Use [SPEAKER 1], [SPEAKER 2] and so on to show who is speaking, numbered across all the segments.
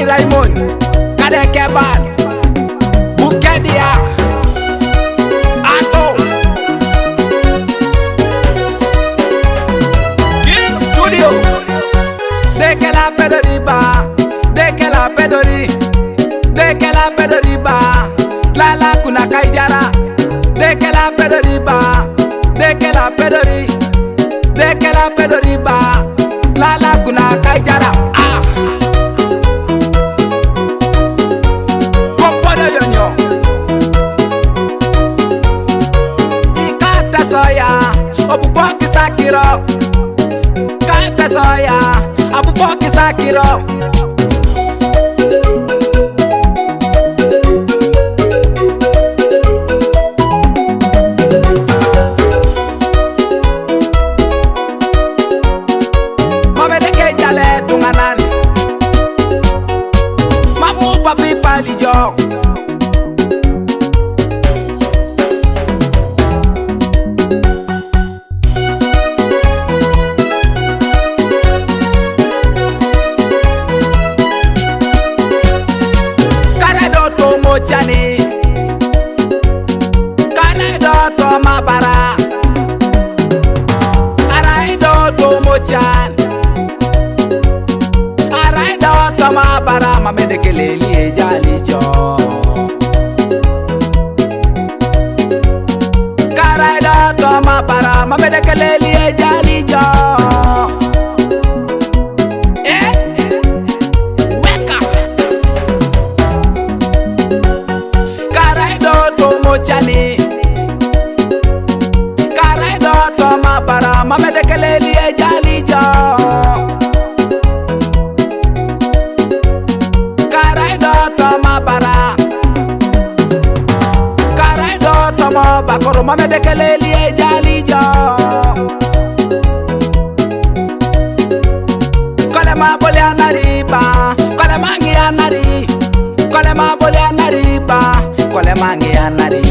[SPEAKER 1] Mami Raymond Kade Keban Bukedia Ato King Studio Deke la pedoriba Deke la pedori Deke la pedoriba Lala kuna kaijara Deke la pedoriba Deke la pedori Deke la pedoriba Lala kuna kaijara Kopodo yonyo Ikata soya Obuboki sakiro Kata soya Abuboki sakiro Papi palijo Karedo to mochani Karedo to mabara Araido to mochan Araido to mabara Mamedekeleli ejalijo Karaido to mabara Mamedekeleli ejalijo Wake up Karaido to mochani Karaido to mabara Mamedekeleli ejalijo Bakoro mame dekeleli ejalijo Kole ma bole anariba Kole mangi anari Kole ma bole anariba Kole mangi anari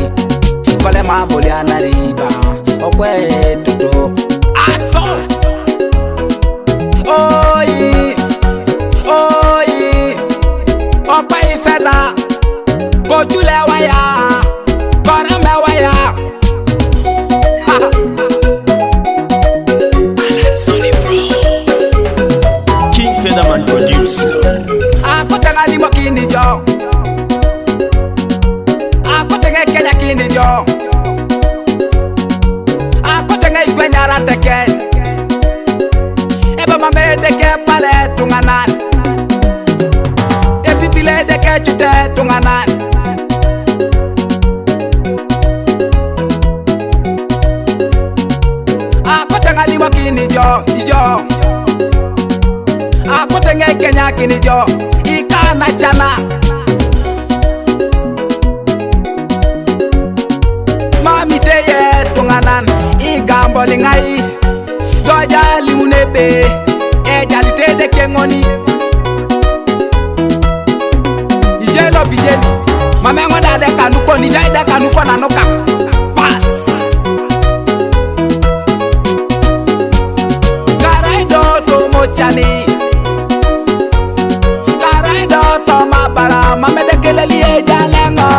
[SPEAKER 1] Kole ma bole anariba Okwe tuto Aso Oyi Oyi Opa ifeda Kojule waya
[SPEAKER 2] King Featherman produce.
[SPEAKER 1] Akutanga limo kini jo Akutanga Kenya kini jo Akutanga ikwenyara teke Eba mame deke pale tunganan Ebi bile deke chute tunganan Akutanga limo kini jo ijo Akutenge Kenya kini jo Ikana chana Mami teye tunganan Igambo lingai Doja limunebe Ejalite de kengoni Ijelo bijeni Mame ngoda de kanuko Nijai de kanuko nanoka Pass Karaido to mochani Mame dekeleli ejalengo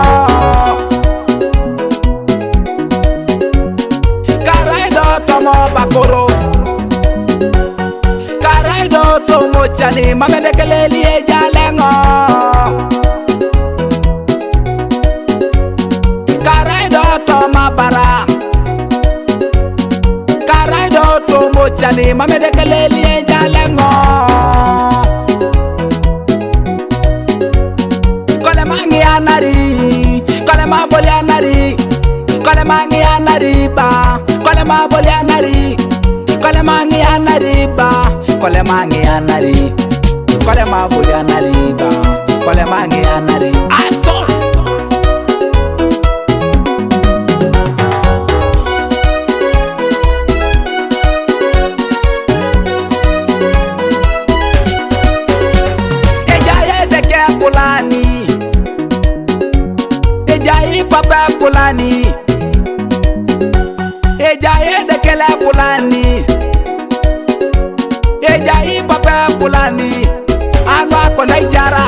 [SPEAKER 1] Karaido tomo bakoro Karaido tomo chani Mame dekeleli ejalengo Karaido tomo bara Karaido tomo chani Mame dekeleli ejalengo Kole mangi anari Kole ma boli anari Kole mangi anari ba Kole ma boli anari Kole mangi anari ba Kole mangi anari Kole ma boli anari ba Kole mangi anari Asol Ejaye deke pulani Ejaye papa pulani Ejaye dekele pulani Ejaye papa pulani Anu ko nay jara